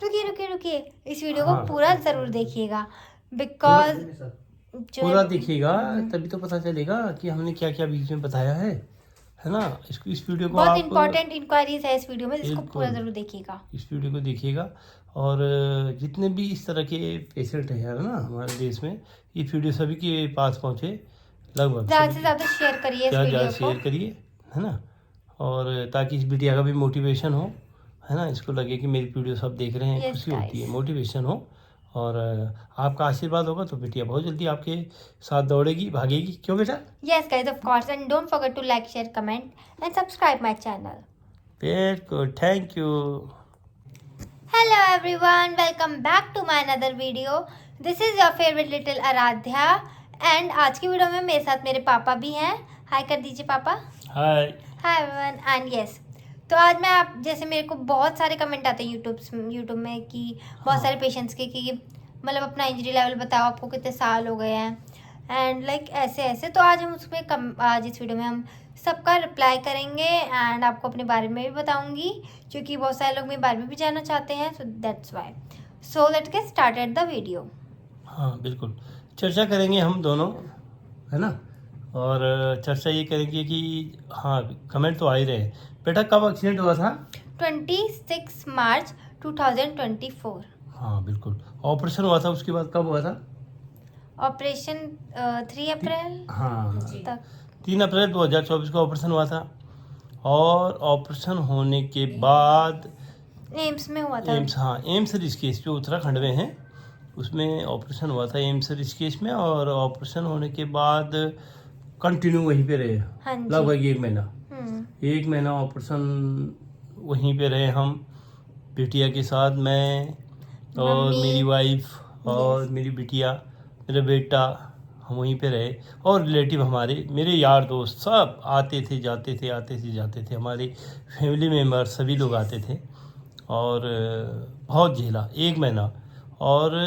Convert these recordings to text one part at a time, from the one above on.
रुकिए रुकिए रुकिए, इस वीडियो को पूरा जरूर देखिएगा, बिकॉज पूरा देखिएगा तभी तो पता चलेगा कि हमने क्या क्या बीच में बताया है ना। इस वीडियो को बहुत आप इंपॉर्टेंट इंक्वायरीज है इस वीडियो में, जिसको बिल्कुल पूरा जरूर देखिएगा। इस वीडियो को देखिएगा। और जितने भी इस तरह के पेशेंट हैं ना हमारे देश में, ये वीडियो सभी के पास पहुँचे लगभग। ज़्यादा से ज़्यादा शेयर करिए इस वीडियो को, शेयर करिए, है ना। और ताकि इस बिटिया का भी मोटिवेशन हो, है ना, इसको लगे कि मेरी वीडियो सब देख रहे हैं, खुशी होती है, मोटिवेशन हो। और आपका आशीर्वाद होगा तो बिटिया बहुत जल्दी आपके साथ दौड़ेगी, भागेगी, क्यों बेटा? Yes guys, of course, and don't forget to like, share, comment and subscribe my channel. Very good, thank you. Hello everyone, welcome back to my another video. This is your favourite little Aaradhya, and आज की video में मेरे साथ मेरे पापा भी हैं। हाय कर दीजिए पापा। हाय हाय एवरीवन, एंड यस, तो आज मैं आप जैसे मेरे को बहुत सारे कमेंट आते हैं यूट्यूब में कि बहुत सारे पेशेंट्स के कि मतलब अपना इंजरी लेवल बताओ, आपको कितने साल हो गए हैं, एंड लाइक ऐसे ऐसे। तो आज हम उसमें आज इस वीडियो में हम सबका रिप्लाई करेंगे एंड आपको अपने बारे में भी बताऊंगी, क्योंकि बहुत सारे लोग मेरे बारे में भी जानना चाहते हैं। So that's why, so let's get started the video. हाँ बिल्कुल, चर्चा करेंगे हम दोनों, है ना। और चर्चा ये करेंगे कि हाँ, कमेंट तो आ ही रहे हैं। बेटा कब एक्सीडेंट हुआ था? 26 मार्च 2024। हाँ बिल्कुल, ऑपरेशन हुआ था, उसके बाद कब हुआ था? ऑपरेशन 3 अप्रैल हाँ तक। 3 अप्रैल 2024 को ऑपरेशन हुआ था। और ऑपरेशन होने के बाद एम्स में हुआ था। एम्स ऋषिकेश जो उत्तराखंड में है, उसमें ऑपरेशन हुआ था एम्स ऋषिकेश में। और ऑपरेशन होने के बाद कंटिन्यू वहीं पे रहे, लगभग 1 महीना। 1 महीना ऑपरेशन वहीं पे रहे हम, बिटिया के साथ, मैं और मेरी वाइफ और मेरी बिटिया, मेरा बेटा, हम वहीं पे रहे। और रिलेटिव हमारे, मेरे यार दोस्त सब आते थे जाते थे, आते थे जाते थे, हमारे फैमिली मेम्बर सभी लोग आते थे। और बहुत झेला 1 महीना। और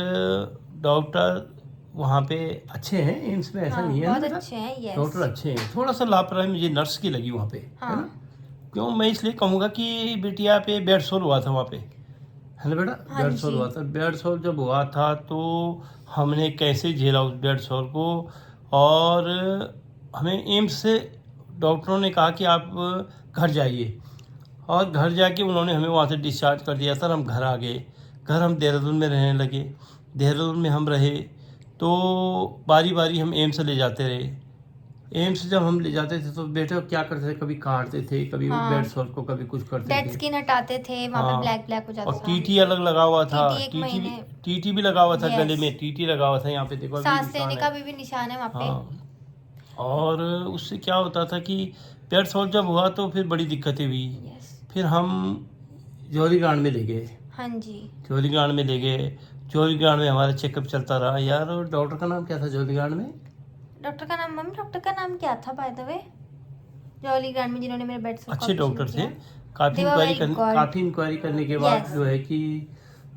डॉक्टर वहाँ पे अच्छे हैं एम्स में, ऐसा नहीं है, बहुत अच्छे हैं, यस। डॉक्टर अच्छे हैं। थोड़ा सा लापरवाही मुझे नर्स की लगी वहाँ पे, है ना। क्यों, मैं इसलिए कहूँगा कि बिटिया पे बेड सोर हुआ था वहाँ पे, है ना बेटा। बेड सोर हुआ था। बेड सोर जब हुआ था तो हमने कैसे झेला उस बेड सोर को। और हमें एम्स से डॉक्टरों ने कहा कि आप घर जाइए, और घर जाके उन्होंने हमें वहाँ से डिस्चार्ज कर दिया। सर हम घर आ गए, घर हम देहरादून में रहने लगे। देहरादून में हम रहे तो बारी बारी हम एम्स ले जाते रहे। एम्स जब हम ले जाते थे तो बेटे क्या करते थे, कभी काटते थे, कभी बेड सोर को, कभी कुछ करते थे, डेड स्किन हटाते थे, वहाँ पे ब्लैक ब्लैक हो जाता था। और टीटी अलग लगा हुआ था, टीटी भी लगा हुआ था, गले में टीटी लगा हुआ था, यहाँ पे देखो सांस लेने का भी निशान है वहाँ पे। और उससे क्या होता था कि बेड सोर जब हुआ तो फिर बड़ी दिक्कतें हुई। फिर हम जौहरीग्रांट में ले गए। हाँ जी, जौहरीग्रांट में ले गए। जौहरीग्रांट में हमारा चेकअप चलता रहा। यार डॉक्टर का नाम क्या था जौहरीग्रांट में? डॉक्टर का नाम क्या था बाय द वे? जौहरीग्रांट में जिन्होंने मेरे बेड सोर अच्छे डॉक्टर थे। काफ़ी इंक्वायरी करने के बाद जो है कि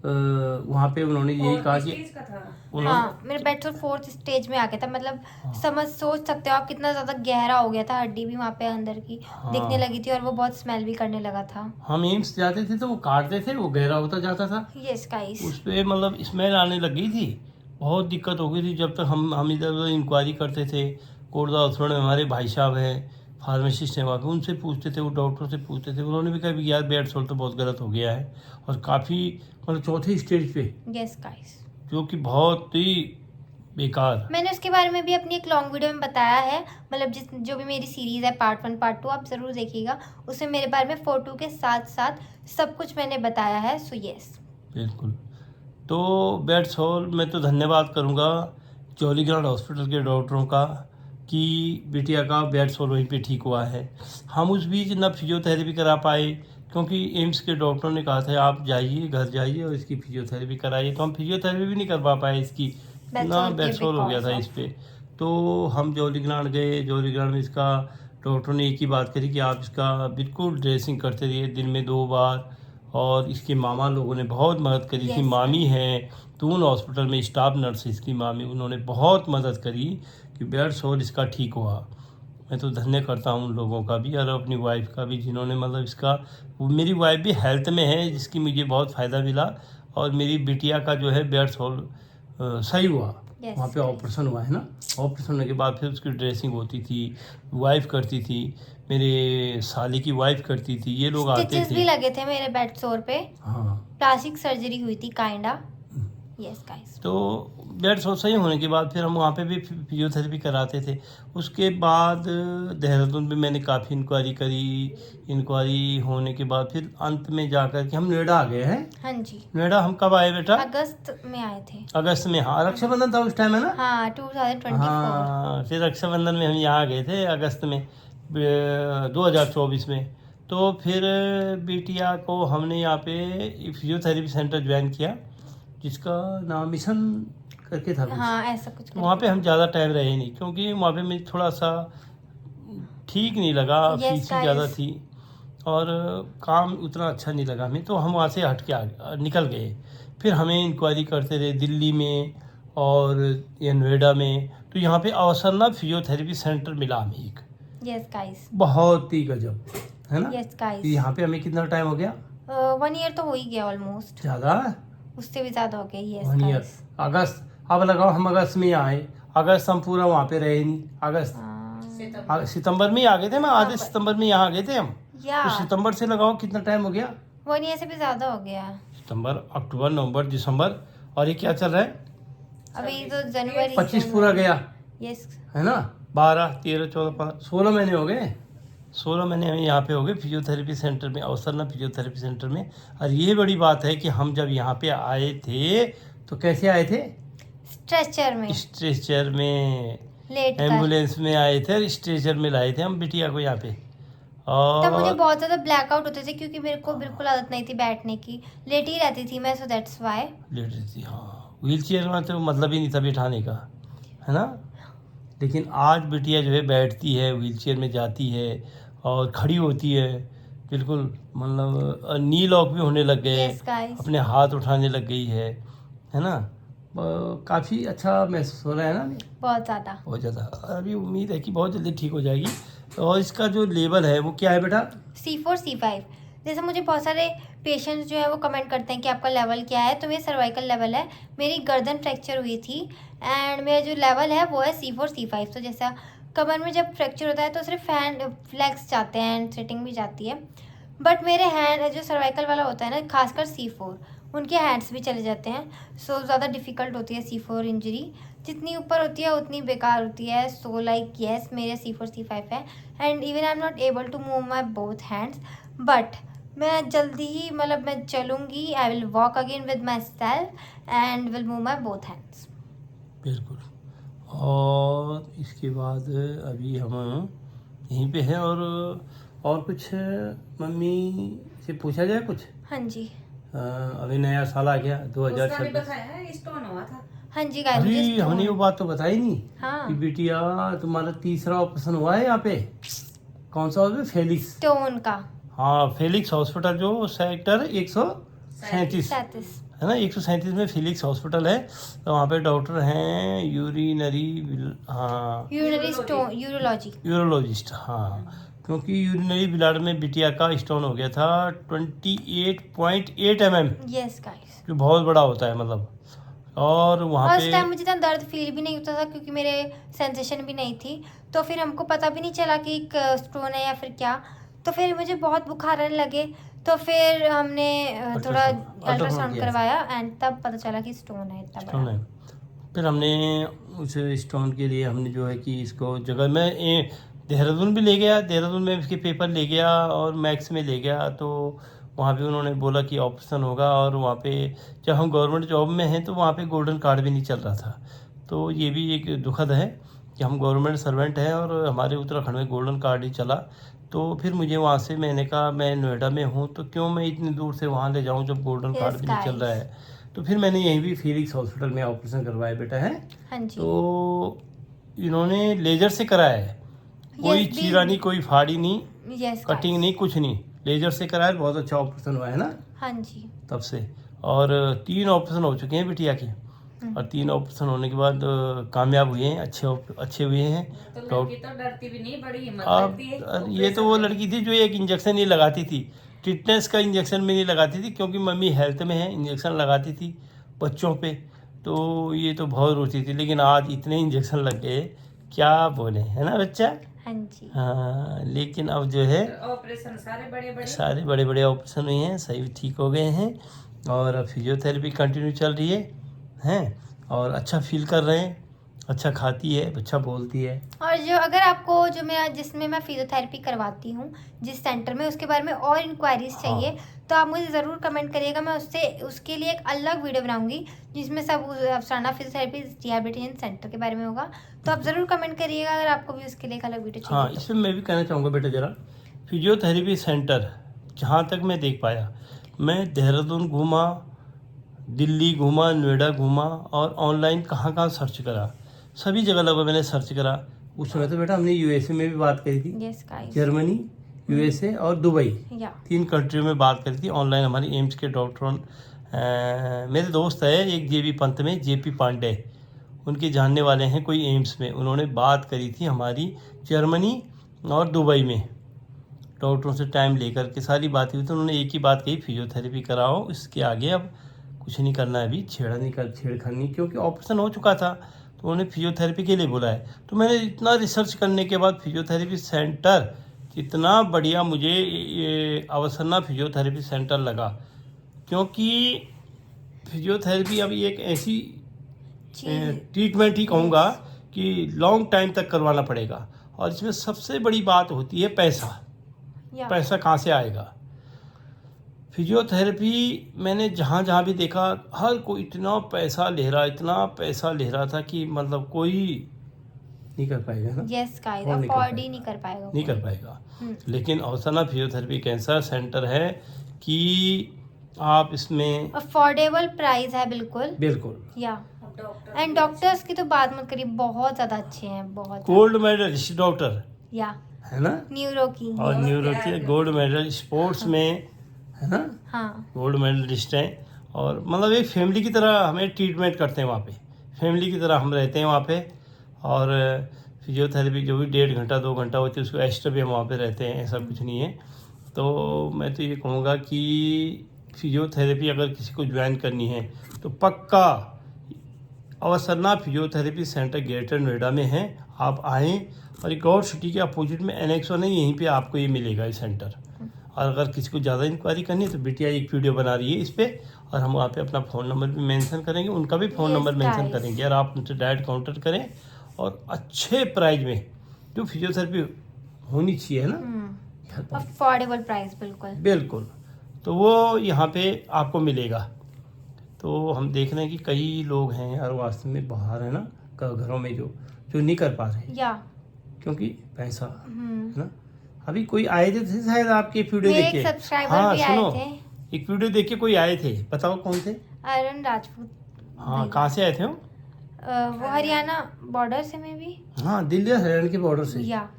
वहाँ पे उन्होंने यही कहा कि मेरे बेड सोर 4th स्टेज में आ गया था। मतलब सोच सकते हो आप कितना ज़्यादा गहरा हो गया था, हड्डी भी वहाँ पे अंदर की दिखने लगी थी, और वो बहुत स्मेल भी करने लगा था। हम एम्स जाते थे तो वो काटते थे, वो गहरा होता जाता था। यस गाइस, उस पर मतलब स्मेल आने लग गई थी, बहुत दिक्कत हो गई थी। जब तक हम इधर उधर इंक्वायरी करते थे, कोटदा हॉस्पिटल में हमारे भाई साहब हैं, फार्मासिस्ट हैं वहाँ पे, उनसे पूछते थे, वो डॉक्टर से पूछते थे, उन्होंने भी कहा कि यार बेड सोर तो बहुत गलत हो गया है, और काफ़ी मतलब 4थे स्टेज पे। यस गाइस, जो कि बहुत ही बेकार। मैंने उसके बारे में भी अपनी एक लॉन्ग वीडियो में बताया है। मतलब जो भी मेरी सीरीज़ है पार्ट 1 पार्ट 2 आप ज़रूर देखिएगा, उसमें मेरे बारे में फोटो के साथ साथ सब कुछ मैंने बताया है। सो यस बिल्कुल। तो बेड सोर में तो धन्यवाद करूँगा जौहरीग्रांट हॉस्पिटल के डॉक्टरों का कि बिटिया का बेड सोर वहीं पे ठीक हुआ है। हम उस बीच ना फिजियोथेरेपी करा पाए, क्योंकि एम्स के डॉक्टरों ने कहा था आप जाइए, घर जाइए और इसकी फिजियोथेरेपी कराइए। तो हम फिजियोथेरेपी भी नहीं करवा पाए इसकी, ना बेड सोर हो गया था इस पर। तो हम जौहरीग्रांट गए। जौहरीग्रांट में इसका डॉक्टर ने एक ही बात करी कि आप इसका बिल्कुल ड्रेसिंग करते रहिए दिन में 2 बार। और इसके मामा लोगों ने बहुत मदद करी। इसकी मामी है तून हॉस्पिटल में स्टाफ नर्स, इसकी मामी, उन्होंने बहुत मदद करी कि बेड सोर इसका ठीक हुआ। मैं तो धन्य करता हूँ उन लोगों का भी, और अपनी वाइफ का भी, जिन्होंने मतलब इसका, मेरी वाइफ भी हेल्थ में है जिसकी मुझे बहुत फ़ायदा मिला। और मेरी बिटिया का जो है बेड्स हॉल सही हुआ। Yes, वहाँ पे ऑपरेशन हुआ है ना। ऑपरेशन होने के बाद फिर उसकी ड्रेसिंग होती थी, वाइफ करती थी, मेरे साली की वाइफ करती थी, ये लोग आते स्टिचेस थे। भी लगे थे मेरे बेड सोर पे, हाँ, प्लास्टिक सर्जरी हुई थी काइंडा। Yes guys. तो बेड सो सही होने के बाद फिर हम वहाँ पे भी फिजियोथेरेपी कराते थे। उसके बाद देहरादून में मैंने काफ़ी इंक्वायरी करी। इंक्वायरी होने के बाद फिर अंत में जा कर के हम नोएडा आ गए हैं। हाँ जी, नोएडा हम कब आए बेटा? अगस्त में आए थे। अगस्त में। हाँ, रक्षाबंधन था उस टाइम, है ना? हाँ 2024। हाँ, फिर रक्षाबंधन में हम यहाँ गए थे अगस्त में 2024 में। तो फिर बिटिया को हमने यहाँ पे फिजियोथेरेपी सेंटर ज्वाइन किया, जिसका नाम मिशन करके था कुछ। हाँ ऐसा कुछ तो वहाँ पे हम ज़्यादा टाइम रहे नहीं, क्योंकि वहाँ पे मुझे थोड़ा सा ठीक नहीं लगा, Yes, फीस ही ज़्यादा guys. थी और काम उतना अच्छा नहीं लगा हमें, तो हम वहाँ से हट के निकल गए। फिर हमें इंक्वायरी करते रहे दिल्ली में और ये नोएडा में। तो यहाँ पे अवसरना फिजियोथेरेपी सेंटर मिला हमें एक, यस गाइस। बहुत ही गजब, है ना? Yes guys. यहाँ पे हमें कितना टाइम हो गया? 1 ईयर तो हो ही गया ऑलमोस्ट, ज़्यादा, उससे भी ज्यादा हो गया। Yes 1 year. गाइस। अगस्त, अब लगाओ हम अगस्त में आए, अगस्त हम पूरा वहाँ पे रहे नहीं। अगस्त सितंबर में ही आ गए थे, मैं आधे सितंबर में यहाँ आ गए थे हम। या तो सितंबर से लगाओ कितना टाइम हो गया? 1 ईयर से भी ज्यादा हो गया। सितंबर, अक्टूबर, नवंबर, दिसंबर, और ये क्या चल रहा है? अभी तो जनवरी 25 पूरा गया, यस। है ना? 12, 13, 14, 15, 16 महीने हो गए। 16 महीने हमें यहाँ पे हो गए फिजियोथेरेपी सेंटर में, अवसरना फिजियोथेरेपी सेंटर में। और ये बड़ी बात है कि हम जब यहाँ पे आए थे तो कैसे आए थे? स्ट्रेचर में स्ट्रेचर में, लेट कर। एम्बुलेंस में आए थे, स्ट्रेचर में लाए थे हम बिटिया को यहाँ पे। तब मुझे और बहुत ज्यादा ब्लैकआउट होते थे, क्योंकि मेरे को बिल्कुल आदत नहीं थी बैठने की, लेटी ही रहती थी मैं, सो दैट्स व्हाई। लेट रही थी, हाँ। व्हील चेयर में तो मतलब ही नहीं था बिठाने का, है ना? लेकिन आज बिटिया जो है बैठती है, व्हील चेयर में जाती है और खड़ी होती है, बिल्कुल मतलब नी लॉक भी होने लग गए, यस गाइस। अपने हाथ उठाने लग गई है ना? काफ़ी अच्छा महसूस हो रहा है ना? बहुत ज्यादा। बहुत ज़्यादा। अभी उम्मीद है कि बहुत जल्दी ठीक हो जाएगी। और इसका जो लेवल है वो क्या है बेटा? C4 C5। जैसे मुझे बहुत सारे पेशेंट्स जो है वो कमेंट करते हैं कि आपका लेवल क्या है, तो मेरा सर्वाइकल लेवल है, मेरी गर्दन फ्रैक्चर हुई थी एंड मेरा जो लेवल है वो है C4 C5। तो जैसा कमर में जब फ्रैक्चर होता है तो सिर्फ हैंड फ्लैक्स जाते हैं एंड सिटिंग भी जाती है, बट मेरे हैंड जो सर्वाइकल वाला होता है ना, खासकर C4, उनके हैंड्स भी चले जाते हैं। सो ज़्यादा डिफ़िकल्ट होती है C4 इंजरी, जितनी ऊपर होती है उतनी बेकार होती है। सो लाइक यस, मेरे C4 C5 है and even I am not able to move my both hands, but मैं जल्दी ही मतलब मैं चलूँगी, I will walk again with myself and will move my both hands. बिल्कुल। और इसके बाद अभी हम यहीं पे हैं। और कुछ मम्मी से पूछा जाए कुछ? हाँ जी। अभी नया साल आ गया 2026। स्टोन हुआ था। हाँ जी गाइस, अभी हमने वो बात तो बताई नहीं हाँ कि बिटिया तुम्हारा तीसरा ऑपरेशन हुआ है यहाँ पे। कौन सा हॉस्पिटल? फेलिक्स। स्टोन का हाँ, फेलिक्स हॉस्पिटल, जो सेक्टर 137 37। है ना, 137 में फेलिक्स हॉस्पिटल है। तो वहाँ पे डॉक्टर हैं हाँ, यूरिनरी स्टोन, यूरोलॉजी। यूरोलॉजिस्ट, हाँ। क्योंकि यूरिनरी ब्लैडर में बिटिया का स्टोन हो गया था 28.8 mm, यस गाइस। जो बहुत बड़ा होता है मतलब। और वहाँ और उस पे टाइम मुझे इतना दर्द फील भी नहीं होता था, क्योंकि मेरे सेंसेशन भी नहीं थी, तो फिर हमको पता भी नहीं चला कि एक स्टोन है या फिर क्या। तो फिर मुझे बहुत बुखार आने लगे, तो फिर हमने थोड़ा अल्ट्रासाउंड किया। करवाया एंड तब पता चला कि स्टोन है इतना स्टोन बड़ा। है। फिर हमने उस स्टोन के लिए हमने जो है कि इसको जगह में देहरादून भी ले गया, देहरादून में इसके पेपर ले गया और मैक्स में ले गया। तो वहाँ पे उन्होंने बोला कि ऑपरेशन होगा। और वहाँ पे जब हम गवर्नमेंट जॉब में हैं तो वहाँ पे गोल्डन कार्ड भी नहीं चल रहा था। तो ये भी एक दुखद है कि हम गवर्नमेंट सर्वेंट हैं और हमारे उत्तराखंड में गोल्डन कार्ड ही चला। तो फिर मुझे वहाँ से, मैंने कहा मैं नोएडा में हूँ तो क्यों मैं इतनी दूर से वहाँ ले जाऊँ जब गोल्डन Yes, कार्ड भी नहीं चल रहा है। तो फिर मैंने यहीं भी फेलिक्स हॉस्पिटल में ऑपरेशन करवाया बेटा है। हाँ जी। तो इन्होंने लेजर से कराया है, कोई Yes, चीरा नहीं, कोई फाड़ी नहीं, यस कटिंग नहीं, कुछ नहीं, लेजर से कराया। बहुत अच्छा ऑपरेशन हुआ है ना हाँ जी। तब से। और 3 ऑपरेशन हो चुके हैं बिटिया के, और 3 ऑपरेशन होने के बाद कामयाब हुए हैं, अच्छे हुए हैं। तो लड़की तो डरती भी नहीं, बड़ी हिम्मत अब रखती है। ये तो वो लड़की थी जो एक इंजेक्शन ही लगाती थी, टिटनेस का इंजेक्शन में नहीं लगाती थी, क्योंकि मम्मी हेल्थ में है, इंजेक्शन लगाती थी बच्चों पे, तो ये तो बहुत रोती थी। लेकिन आज इतने इंजेक्शन लग गए, क्या बोले, है ना बच्चा। हाँ जी। हाँ, लेकिन अब जो है ऑपरेशन सारे बड़े बड़े ऑपरेशन हुए हैं, सही ठीक हो गए हैं, और अब फिजियोथेरेपी कंटिन्यू चल रही है हैं, और अच्छा फील कर रहे हैं, अच्छा खाती है, अच्छा बोलती है। और जो अगर आपको जो मैं जिसमें मैं फिजियोथेरेपी करवाती हूँ जिस सेंटर में, उसके बारे में और इंक्वायरीज चाहिए तो आप मुझे ज़रूर कमेंट करिएगा। मैं उसके लिए एक अलग वीडियो बनाऊंगी जिसमें सब अफसाना फिजियोथेरेपी रिहैबिलिटेशन सेंटर के बारे में होगा। तो आप ज़रूर कमेंट करिएगा अगर आपको भी उसके लिए एक अलग वीडियो हाँ, चाहिए तो। इसमें मैं भी कहना चाहूँगा बेटा, ज़रा फिजियोथेरेपी सेंटर जहाँ तक मैं देख पाया, मैं देहरादून घूमा, दिल्ली घूमा, नोएडा घूमा, और ऑनलाइन कहाँ कहाँ सर्च करा, सभी जगह लगभग मैंने सर्च करा। उस समय तो बेटा हमने यूएसए में भी बात करी थी, यस गाइस। जर्मनी, यूएसए और दुबई, या 3 कंट्रियों में बात करी थी ऑनलाइन। हमारी एम्स के डॉक्टरों मेरे दोस्त है एक जेबी पंत में, जेपी पांडे, उनके जानने वाले हैं कोई एम्स में, उन्होंने बात करी थी हमारी जर्मनी और दुबई में डॉक्टरों से टाइम लेकर के सारी बात हुई। तो उन्होंने एक ही बात कही, फिजियोथेरेपी कराओ, इसके आगे अब कुछ नहीं करना है, अभी छेड़खानी, क्योंकि ऑपरेशन हो चुका था, तो उन्होंने फिजियोथेरेपी के लिए बोला है। तो मैंने इतना रिसर्च करने के बाद फिजियोथेरेपी सेंटर इतना बढ़िया मुझे ये अवसरना फिजियोथेरेपी सेंटर लगा, क्योंकि फिजियोथेरेपी अभी एक ऐसी ट्रीटमेंट ही कहूँगा कि लॉन्ग टाइम तक करवाना पड़ेगा, और इसमें सबसे बड़ी बात होती है पैसा। या पैसा कहाँ से आएगा। फिजियोथेरेपी मैंने जहाँ जहाँ भी देखा, हर कोई इतना पैसा ले रहा था कि मतलब कोई नहीं कर पाएगा ना। यस गाइस, कौन नहीं कर अफोर्ड ही पाएगा? नहीं कर पाएगा नहीं कोई। कर पाएगा। हम्म। लेकिन अवसना फिजियोथेरेपी कैंसर सेंटर है कि आप इसमें अफोर्डेबल प्राइस है बिल्कुल। बिल्कुल या एंड डॉक्टर्स की तो बात मत करिए, बहुत ज़्यादा अच्छे हैं, बहुत गोल्ड मेडलिस्ट डॉक्टर या है ना, न्यूरो की। और न्यूरो के गोल्ड मेडल स्पोर्ट्स में है ना, हाँ गोल्ड मेडलिस्ट हैं, और मतलब एक फैमिली की तरह हमें ट्रीटमेंट करते हैं वहाँ पे, फैमिली की तरह हम रहते हैं वहाँ पे। और फिजियोथेरेपी जो भी 1.5 घंटा 2 घंटा होती है उसको एक्स्ट्रा भी हम वहाँ पे रहते हैं, ऐसा कुछ नहीं है। तो मैं तो ये कहूँगा कि फिजियोथेरेपी अगर किसी को ज्वाइन करनी है तो पक्का अवसरना फिजियोथेरेपी सेंटर ग्रेटर नोएडा में है, आप आएँ। और एक और सिटी के अपोजिट में एनेक्स वन है, यहीं पे आपको ये मिलेगा ये सेंटर। और अगर किसी को ज़्यादा इंक्वायरी करनी है तो बिटिया एक वीडियो बना रही है इस पर, और हम वहाँ पे अपना फ़ोन नंबर भी मेंशन करेंगे, उनका भी phone Yes, number mention guys. करेंगे, और आप उनसे डायरेक्ट काउंटर करें, और अच्छे प्राइस में जो फिजियोथेरेपी होनी चाहिए है ना, अफोर्डेबल प्राइस बिल्कुल। बिल्कुल, तो वो यहाँ पे आपको मिलेगा। तो हम देख रहे हैं कि कई लोग हैं यार वास्तव में बाहर है ना, घरों में जो नहीं कर पा रहे, या क्योंकि पैसा है ना। अभी कोई आए थे शायद आपके वीडियो मेरे देख के, एक सब्सक्राइबर हाँ भी आए सुनो, थे। एक वीडियो देख के कोई आए थे, बताओ कौन थे। आयरन राजपूत। हाँ, भैया। कहाँ से आए थे वो। वो हरियाणा बॉर्डर से में भी। हाँ, दिल्ली और हरियाणा के बॉर्डर से, या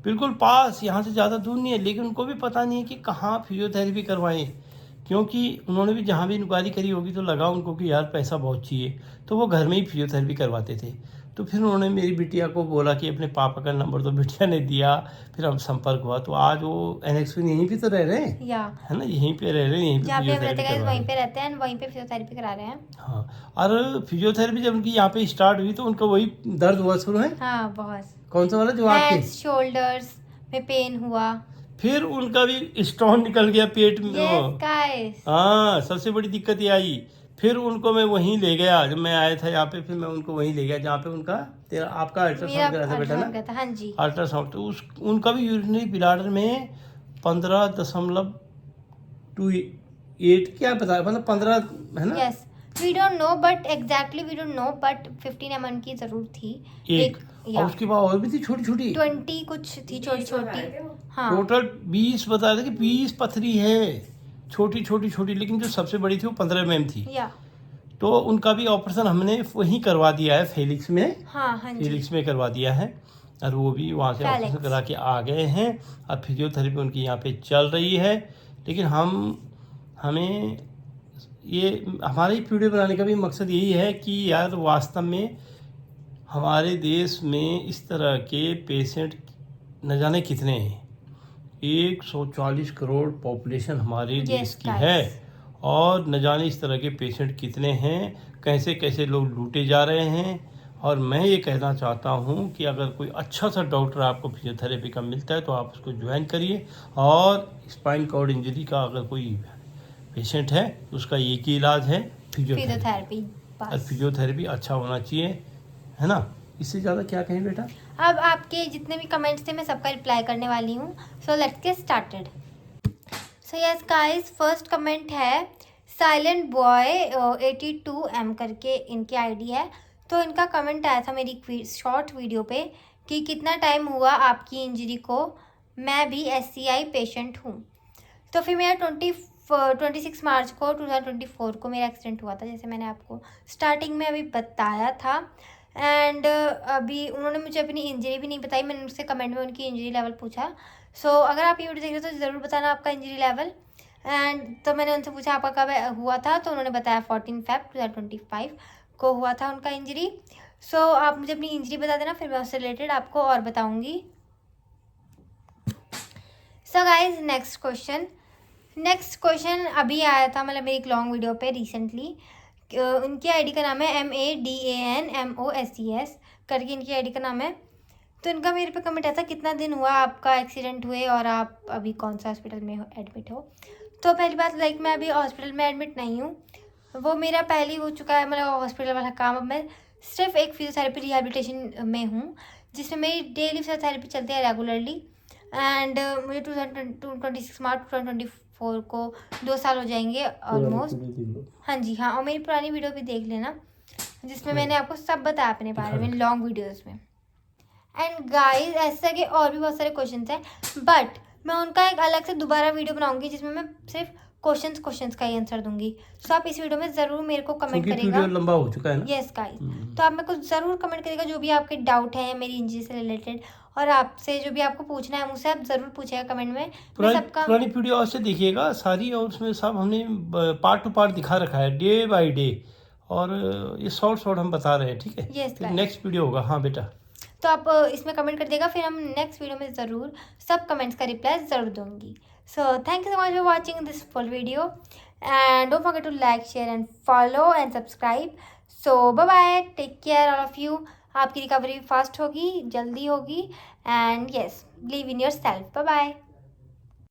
बिल्कुल पास, यहाँ से ज़्यादा दूर नहीं है। लेकिन उनको भी पता नहीं है कि कहाँ फिजियोथेरेपी करवाएं, क्योंकि उन्होंने भी जहाँ भी इंक्वायरी करी होगी तो लगा उनको कि यार पैसा बहुत चाहिए, तो वो घर में ही फिजियोथेरेपी करवाते थे। तो फिर उन्होंने मेरी बिटिया को बोला कि अपने पापा का नंबर, तो बिटिया ने दिया, फिर हम संपर्क हुआ। तो आज वो एनेक्स में यहीं पे तो रह रहे हैं, या है ना, यहीं पे रह रहे हैं, यहीं पे जहाँ पे हम रहते फिजियोथेरेपी हैं करवा रहे वहीं हैं। पे रहते हैं, वहीं पे फिजियोथेरेपी करा रहे हैं। हाँ, और फिजियोथेरेपी जब उनकी यहाँ पे स्टार्ट हुई तो उनका वही दर्द हुआ शुरू है, हाँ बहुत। कौन सा वाला जो आपके, हेड्स शोल्डर्स में पेन हुआ। फिर उनका भी स्टोन निकल गया पेट में। Yes guys. हाँ, सबसे बड़ी दिक्कत ये आई। फिर उनको मैं वहीं ले गया, जब मैं आया था यहाँ पे, फिर मैं उनको वहीं ले गया जहाँ पे उनका तेरा आपका मेरा अल्ट्रासाउंड करा था बेटा ना, अल्ट्रासाउंड था, हाँ जी। अल्ट्रासाउंड। तो उनका भी यूरिनरी ब्लैडर में 15.28 क्या पता, मतलब 15 है ना, yes we don't know but exactly we don't know but 15 mm की जरूर थी एक, और उसके बाद और भी थी छोटी छोटी, 20 कुछ थी छोटी छोटी। हाँ टोटल 20 बता रहे थे कि 20 पथरी है, छोटी छोटी छोटी, लेकिन जो सबसे बड़ी थी वो 15 mm थी। या तो उनका भी ऑपरेशन हमने वहीं करवा दिया है, फेलिक्स में, हाँ हाँ जी। फेलिक्स में करवा दिया है, और वो भी वहाँ से ऑपरेशन फेलिक्स। करा के आ गए हैं। अब फिजियोथेरेपी उनकी यहाँ पे चल रही है। लेकिन हमें ये हमारी वीडियो बनाने का भी मकसद यही है कि यार वास्तव में हमारे देश में इस तरह के पेशेंट न जाने कितने हैं, 140 करोड़ पॉपुलेशन हमारे Yes, देश की guys. है, और न जाने इस तरह के पेशेंट कितने हैं, कैसे कैसे लोग लूटे जा रहे हैं। और मैं ये कहना चाहता हूँ कि अगर कोई अच्छा सा डॉक्टर आपको फिजियोथेरेपी का मिलता है तो आप उसको ज्वाइन करिए। और स्पाइन कॉर्ड इंजरी का अगर कोई पेशेंट है तो उसका एक ही इलाज है, फिजियोथेरेपी। फिजियोथेरेपी और बस। फिजियोथेरेपी अच्छा होना चाहिए, है ना। इससे ज़्यादा क्या कहें बेटा। अब आपके जितने भी कमेंट्स थे मैं सबका रिप्लाई करने वाली हूँ। So let's get started. So yes guys, first comment है साइलेंट बॉय 82M करके इनकी आईडी है। तो इनका कमेंट आया था मेरी शॉर्ट वीडियो पे कि कितना टाइम हुआ आपकी इंजरी को, मैं भी SCI पेशेंट हूँ। तो फिर मेरा 26 मार्च को 2024 को मेरा एक्सीडेंट हुआ था, जैसे मैंने आपको स्टार्टिंग में अभी बताया था। एंड अभी उन्होंने मुझे अपनी इंजरी भी नहीं बताई, मैंने उनसे कमेंट में उनकी इंजरी लेवल पूछा। सो अगर आप ये वीडियो देख रहे हो तो ज़रूर बताना आपका इंजरी लेवल। एंड तो मैंने उनसे पूछा आपका कब हुआ था, तो उन्होंने बताया 14 Feb 2025 को हुआ था उनका इंजरी। सो आप मुझे अपनी इंजरी बता देना, फिर मैं उससे रिलेटेड आपको और बताऊँगी। सो गाइज, नेक्स्ट क्वेश्चन अभी आया था, मतलब मेरी एक लॉन्ग वीडियो पे रिसेंटली। उनकी आईडी का नाम है MADANMOSES करके इनकी आईडी का नाम है। तो इनका मेरे पे कमेंट आया था कितना दिन हुआ आपका एक्सीडेंट हुए और आप अभी कौन सा हॉस्पिटल में एडमिट हो। तो पहली बात, मैं अभी हॉस्पिटल में एडमिट नहीं हूँ, वो मेरा पहले ही हो चुका है, मतलब हॉस्पिटल वाला काम। अब मैं सिर्फ एक फिजियोथेरेपी रिहेबिलिटेशन में हूँ, जिसमें मेरी डेली फिजियोथेरेपी चलती है रेगुलरली। एंड मुझे 26 मार्च 2024 को 2 साल हो जाएंगे ऑलमोस्ट। हाँ जी हाँ, और मेरी पुरानी वीडियो भी देख लेना, जिसमें मैंने आपको सब बताया अपने बारे में लॉन्ग वीडियोस में। एंड गाइस, ऐसे के और भी बहुत सारे क्वेश्चंस हैं, बट मैं उनका एक अलग से दोबारा वीडियो बनाऊंगी जिसमें मैं सिर्फ क्वेश्चंस का ही आंसर दूंगी। सो आप इस वीडियो में ज़रूर मेरे को कमेंट करेगा। वीडियो लंबा हो चुका है ना। यस गाइस, तो आप मेरे को ज़रूर कमेंट करेगा जो भी आपके डाउट है मेरी इंजरी से रिलेटेड, और आपसे जो भी आपको पूछना है मुझसे आप ज़रूर पूछेगा कमेंट में। मैं सबका पुरानी वीडियो और से देखिएगा सारी, और उसमें सब हमने पार्ट टू पार्ट दिखा रखा है, डे बाय डे, और ये शॉर्ट हम बता रहे हैं, ठीक है। Yes, फिर guys. नेक्स्ट वीडियो होगा। हाँ बेटा, तो आप इसमें कमेंट कर देगा, फिर हम नेक्स्ट वीडियो में ज़रूर सब कमेंट्स का रिप्लाई ज़रूर दूंगी। So thank you so much for watching this full video, and don't forget to like, share and follow and subscribe. So bye bye, take care all of you. आपकी recovery fast होगी, जल्दी होगी, and yes, believe in yourself. Bye bye.